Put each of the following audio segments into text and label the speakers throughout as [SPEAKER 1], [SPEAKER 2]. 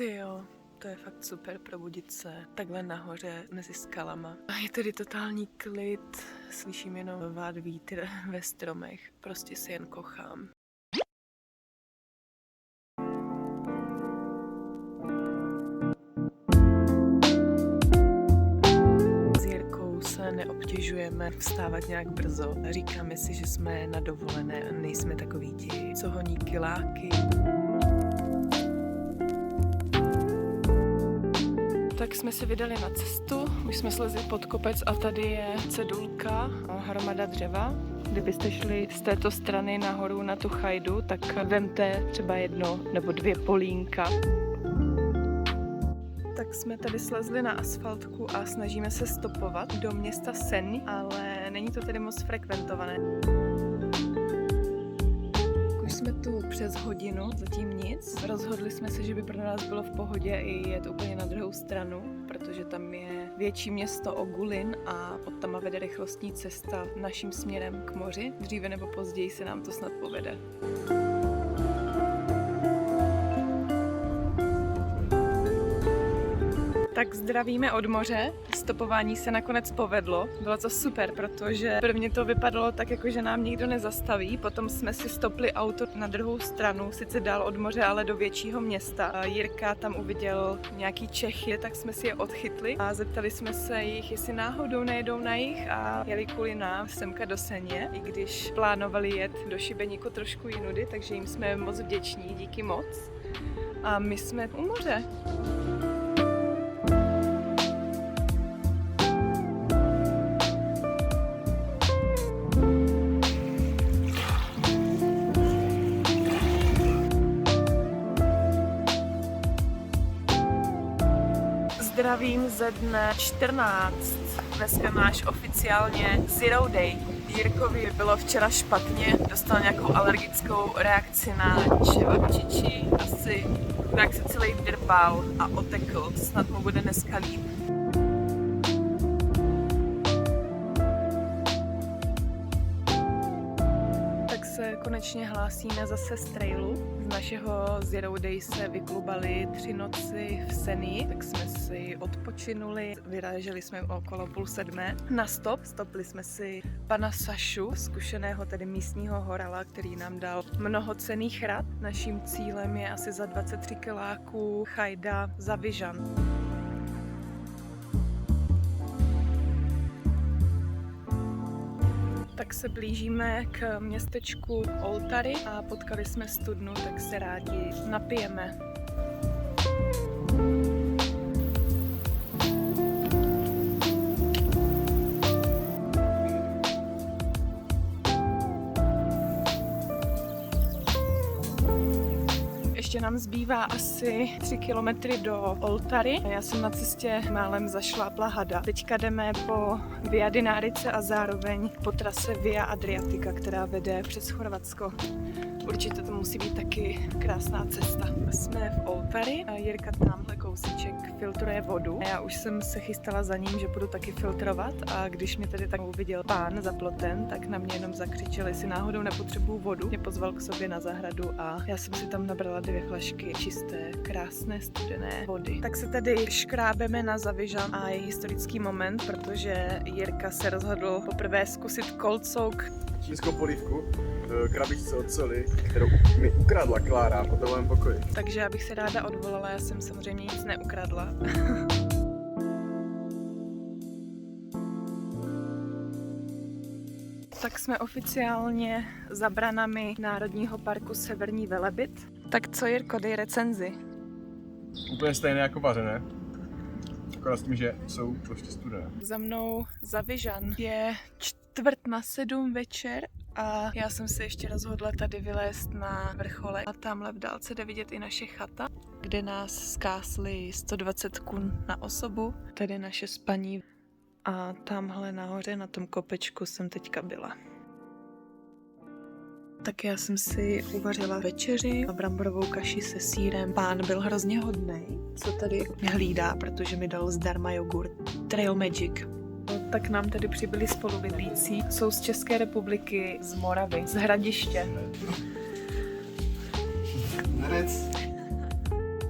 [SPEAKER 1] Ty jo, to je fakt super probudit se takhle nahoře mezi skalama. A je tady totální klid, slyším jenom vát vítr ve stromech, prostě si jen kochám. S Jirkou se neobtěžujeme vstávat nějak brzo. Říkáme si, že jsme na dovolené a nejsme takový ti, co honí kiláky. Tak jsme se vydali na cestu, už jsme slezli pod kopec a tady je cedulka a hromada dřeva. Kdybyste šli z této strany nahoru na tu chajdu, tak vemte třeba 1 nebo 2 polínka. Tak jsme tady slezli na asfaltku a snažíme se stopovat do města Sen, ale není to tedy moc frekventované. Už jsme tu přes hodinu, zatím nic. Rozhodli jsme se, že by pro nás bylo v pohodě i jet úplně na druhou stranu, protože tam je větší město Ogulin a od tam vede rychlostní cesta naším směrem k moři. Dříve nebo později se nám to snad povede. Tak zdravíme od moře, stopování se nakonec povedlo. Bylo to super, protože prvně to vypadalo tak, jako že nám nikdo nezastaví, potom jsme si stopli auto na druhou stranu, sice dál od moře, ale do většího města. Jirka tam uviděl nějaký Čechy, tak jsme si je odchytli a zeptali jsme se jich, jestli náhodou nejedou na jich a jeli kvůli nám semka do Senje, i když plánovali jet do Šibeníku trošku jinudy, takže jim jsme moc vděční, díky moc. A my jsme u moře. Zdravím ze dne 14. Dneska máš oficiálně Zero Day. Jirkovi bylo včera špatně, dostal nějakou alergickou reakci na čevapčiči, asi tak se celý vydrbal a otekl, snad mu bude dneska líp. Tak se konečně hlásíme zase z trailu. Z našeho Zero Day se vyklubali 3 noci v Seni, tak jsme si odpočinuli, vyráželi jsme okolo 6:30 na stop. Stopli jsme si pana Sašu, zkušeného tedy místního horala, který nám dal mnoho cenných rad. Naším cílem je asi za 23 kiláků chajda Zavižan. Tak se blížíme k městečku Oltary a potkali jsme studnu, tak se rádi napijeme. Ještě nám zbývá asi 3 kilometry do Oltary. Já jsem na cestě málem zašlápla hada. Teďka jdeme po Via Dinarice a zároveň po trase Via Adriatica, která vede přes Chorvatsko. Určitě to musí být taky krásná cesta. Jsme v Oltary a Jirka tamhle kousíček filtruje vodu. Já už jsem se chystala za ním, že budu taky filtrovat a když mě tedy tak uviděl pán za plotem, tak na mě jenom zakřičel, jestli náhodou nepotřebuju vodu. Mě pozval k sobě na zahradu a já jsem si tam nabrala 2 flašky čisté, krásné, studené vody. Tak se tedy škrábeme na Zavižan a je historický moment, protože Jirka se rozhodl poprvé zkusit cold soak.
[SPEAKER 2] Čínskou polívku, krabičce od soli, kterou mi ukradla Klára v hotelovém pokoji.
[SPEAKER 1] Takže já bych se ráda odvolala, já jsem samozřejmě nic neukradla. Tak jsme oficiálně za branami Národního parku Severní Velebit. Tak co, Jirko, dej recenzi.
[SPEAKER 2] Úplně stejné jako vařené, akorát s tím, že jsou prostě studené.
[SPEAKER 1] Za mnou Zavižan je 6:45 večer a já jsem se ještě rozhodla tady vylézt na vrchole a tamhle v dálce jde vidět i naše chata, kde nás zkásli 120 kun na osobu, tady naše spaní a tamhle nahoře na tom kopečku jsem teďka byla. Tak já jsem si uvařila večeři a bramborovou kaši se sýrem. Pán byl hrozně hodnej, co tady hlídá, protože mi dal zdarma jogurt. Trail Magic. Tak nám tady přibyli spolubydlící. Jsou z České republiky, z Moravy, z Hradiště.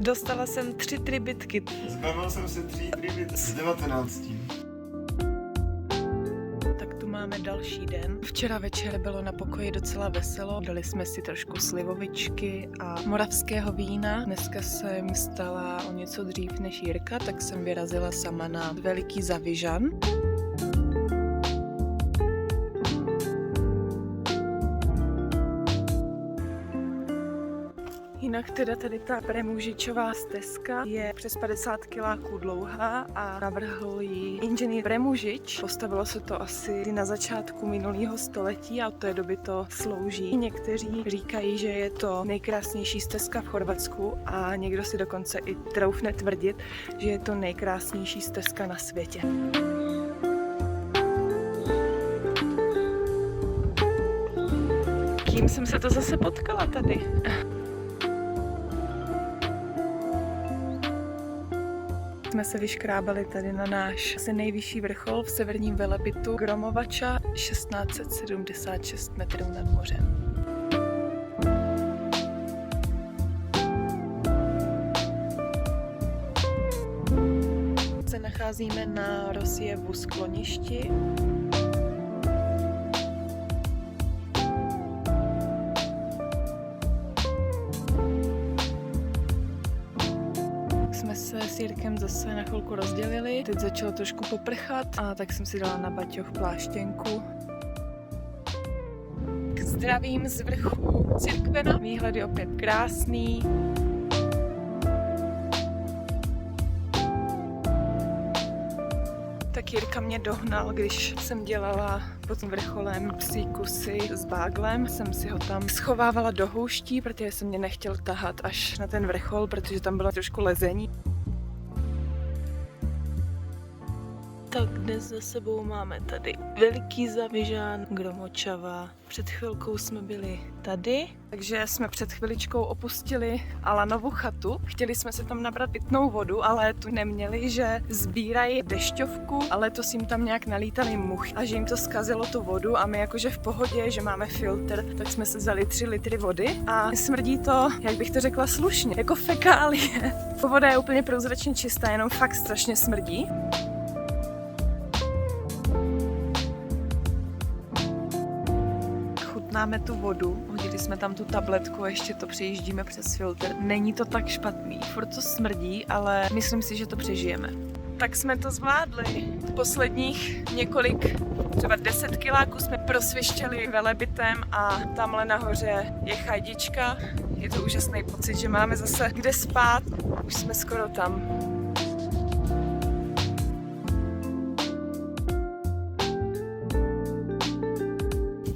[SPEAKER 1] Dostala jsem 3 tribitky.
[SPEAKER 2] Zklamil jsem si 3 tribit z 19.
[SPEAKER 1] Tak tu máme další den. Včera večer bylo na pokoji docela veselo. Dali jsme si trošku slivovičky a moravského vína. Dneska jsem stala o něco dřív než Jirka, tak jsem vyrazila sama na Veliký Zavižan. Jinak teda tady ta Premužičová stezka je přes 50 kiláků dlouhá a navrhl ji inženýr Premužič. Postavilo se to asi na začátku minulého století a od té doby to slouží. Někteří říkají, že je to nejkrásnější stezka v Chorvatsku a někdo si dokonce i troufne tvrdit, že je to nejkrásnější stezka na světě. Kým jsem se to zase potkala tady? Jsme se vyškrábali tady na náš asi nejvyšší vrchol v severním Velebitu Gromovača, 1676 metrů nad mořem. Se nacházíme na Rosjevu skloništi. Jsme se s Jirkem zase na chvilku rozdělili. Teď začalo trošku poprchat a tak jsem si dala na baťoch pláštěnku. Zdravím z vrchu Cirkvena. Výhled je opět krásný. Tak Jirka mě dohnal, když jsem dělala pod tím vrcholem psí kusy s báglem. Jsem si ho tam schovávala do houští, protože jsem mě nechtěl tahat až na ten vrchol, protože tam bylo trošku lezení. Tak dnes za sebou máme tady Veliký Zavižán, Gromočava. Před chvilkou jsme byli tady, takže jsme před chviličkou opustili Alanovu chatu. Chtěli jsme se tam nabrat pitnou vodu, ale tu neměli, že sbírají dešťovku, ale to jim tam nějak nalítali muchy a že jim to zkazilo tu vodu a my jakože v pohodě, že máme filtr, tak jsme se vzali 3 litry vody a smrdí to, jak bych to řekla slušně, jako fekálie. Voda je úplně průzračně čistá, jenom fakt strašně smrdí. Chutnáme tu vodu, hodili jsme tam tu tabletku a ještě to přejíždíme přes filtr. Není to tak špatný, furt to smrdí, ale myslím si, že to přežijeme. Tak jsme to zvládli. Posledních několik, třeba 10 kiláků jsme prosvištěli Velebitem a tamhle nahoře je chajdička. Je to úžasný pocit, že máme zase kde spát. Už jsme skoro tam.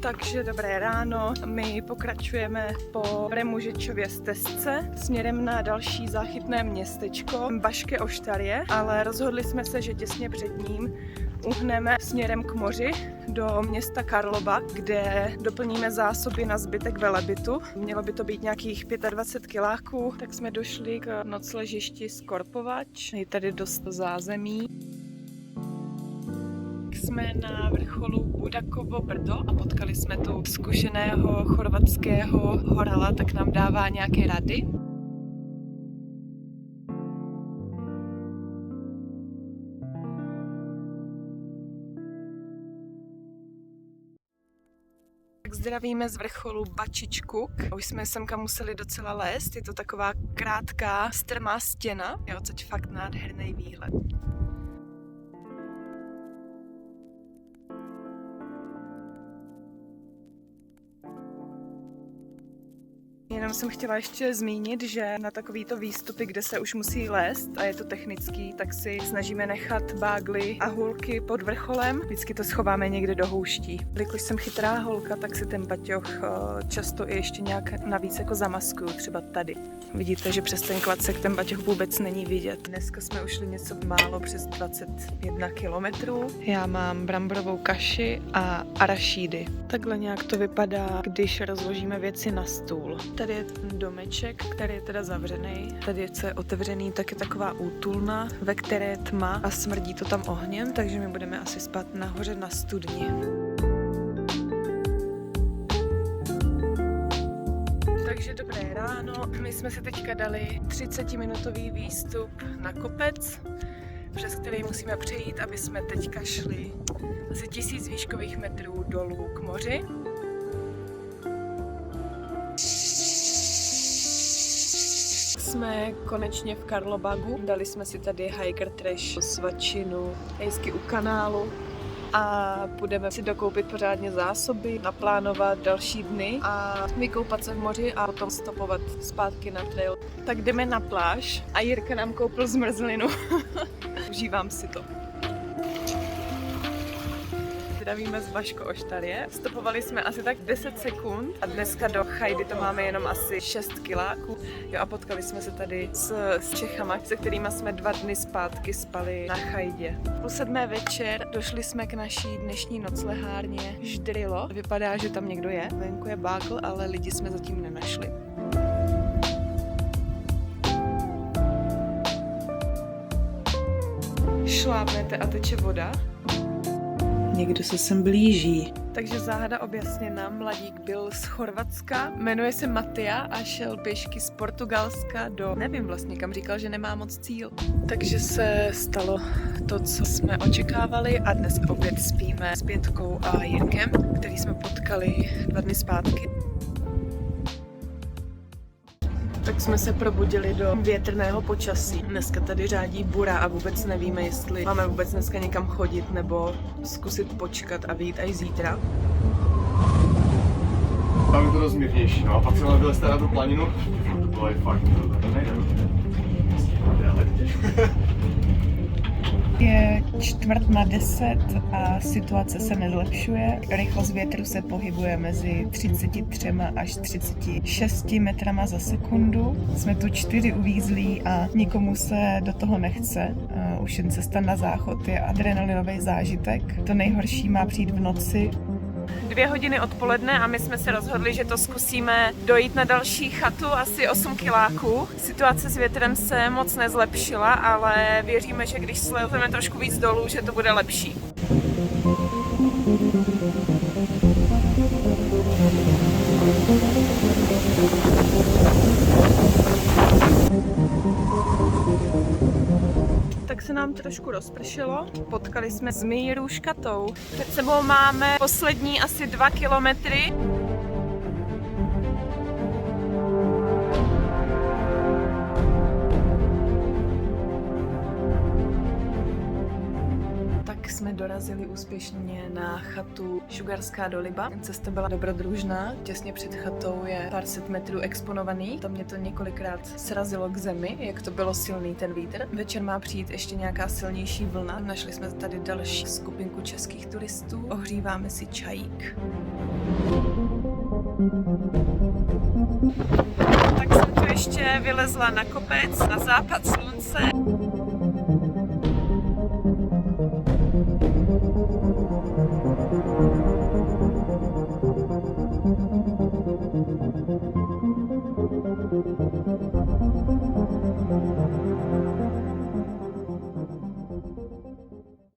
[SPEAKER 1] Takže dobré ráno, my pokračujeme po Premužičově stezce směrem na další záchytné městečko Baške Oštarje, ale rozhodli jsme se, že těsně před ním uhneme směrem k moři do města Karloba, kde doplníme zásoby na zbytek Velebitu. Mělo by to být nějakých 25 kiláků, tak jsme došli k nocležišti Skorpovač. Je tady dost zázemí. Jsme na vrcholu Budakovo Brdo a potkali jsme tu zkušeného chorvatského horala, tak nám dává nějaké rady. Tak zdravíme z vrcholu Bačičkuk. Už jsme semka museli docela lézt, je to taková krátká strmá stěna, je odsaď fakt nádherný výhled. Jenom jsem chtěla ještě zmínit, že na takovýto výstupy, kde se už musí lézt a je to technický, tak si snažíme nechat bágly a hůlky pod vrcholem. Vždycky to schováme někde do houští. Když jsem chytrá holka, tak si ten baťoch často i ještě nějak navíc jako zamaskuju, třeba tady. Vidíte, že přes ten klacek ten baťoch vůbec není vidět. Dneska jsme ušli něco málo přes 21 kilometrů. Já mám bramborovou kaši a arašídy. Takhle nějak to vypadá, když rozložíme věci na stůl. Tady je ten domeček, který je teda zavřený. Tady, co je otevřený, tak je taková útulna, ve které je tma a smrdí to tam ohněm, takže my budeme asi spát nahoře na studni. Takže dobré ráno. My jsme si teďka dali 30-minutový výstup na kopec, přes který musíme přejít, aby jsme teďka šli asi 1000 výškových metrů dolů k moři. Jsme konečně v Karlobagu. Dali jsme si tady hiker trash svačinu hejsky u kanálu a budeme si dokoupit pořádně zásoby, naplánovat další dny a vykoupat se v moři a potom stopovat zpátky na trail. Tak jdeme na pláž a Jirka nám koupil zmrzlinu. Užívám si to. Zdravíme z Vaško Oštarie. Stopovali jsme asi tak 10 sekund a dneska do Chajdy to máme jenom asi 6 kiláků. Jo, a potkali jsme se tady s Čechama, se kterými jsme 2 dny zpátky spali na Chajdě. Po 7. večer došli jsme k naší dnešní noclehárně Ždrilo. Vypadá, že tam někdo je. Venku je bákl, ale lidi jsme zatím nenašli. Šlápnete a teče voda.
[SPEAKER 3] Někdo se sem blíží.
[SPEAKER 1] Takže záhada objasněna, mladík byl z Chorvatska, jmenuje se Mattia a šel pěšky z Portugalska do, nevím vlastně kam, říkal, že nemá moc cíl. Takže se stalo to, co jsme očekávali a dnes opět spíme s Pětkou a Jirkem, který jsme potkali 2 dny zpátky. Tak jsme se probudili do větrného počasí. Dneska tady řádí bura a vůbec nevíme, jestli máme vůbec dneska někam chodit nebo zkusit počkat a vyjít až zítra.
[SPEAKER 2] Tam je to dost mírnější, no a pak jsme byli na tu planinu. To bylo je fakt, to nejde.
[SPEAKER 3] Je 9:45 a situace se nezlepšuje. Rychlost větru se pohybuje mezi 33 až 36 metrama za sekundu. Jsme tu 4 uvízlí a nikomu se do toho nechce. Už jen cesta na záchod je adrenalinový zážitek. To nejhorší má přijít v noci.
[SPEAKER 1] 2 hodiny odpoledne a my jsme se rozhodli, že to zkusíme dojít na další chatu, asi 8 kiláků. Situace s větrem se moc nezlepšila, ale věříme, že když slezeme trošku víc dolů, že to bude lepší. Tak se nám trošku rozpršelo. Potkali jsme s Míru Škatou. Před sebou máme poslední asi 2 kilometry. Tak jsme dorazili úspěšně na chatu Šugarská Doliba. Cesta byla dobrodružná. Těsně před chatou je pár set metrů exponovaný. Tam mě to několikrát srazilo k zemi, jak to bylo silný ten vítr. Večer má přijít ještě nějaká silnější vlna. Našli jsme tady další skupinku českých turistů. Ohříváme si čajík. Tak jsem tu ještě vylezla na kopec, na západ slunce.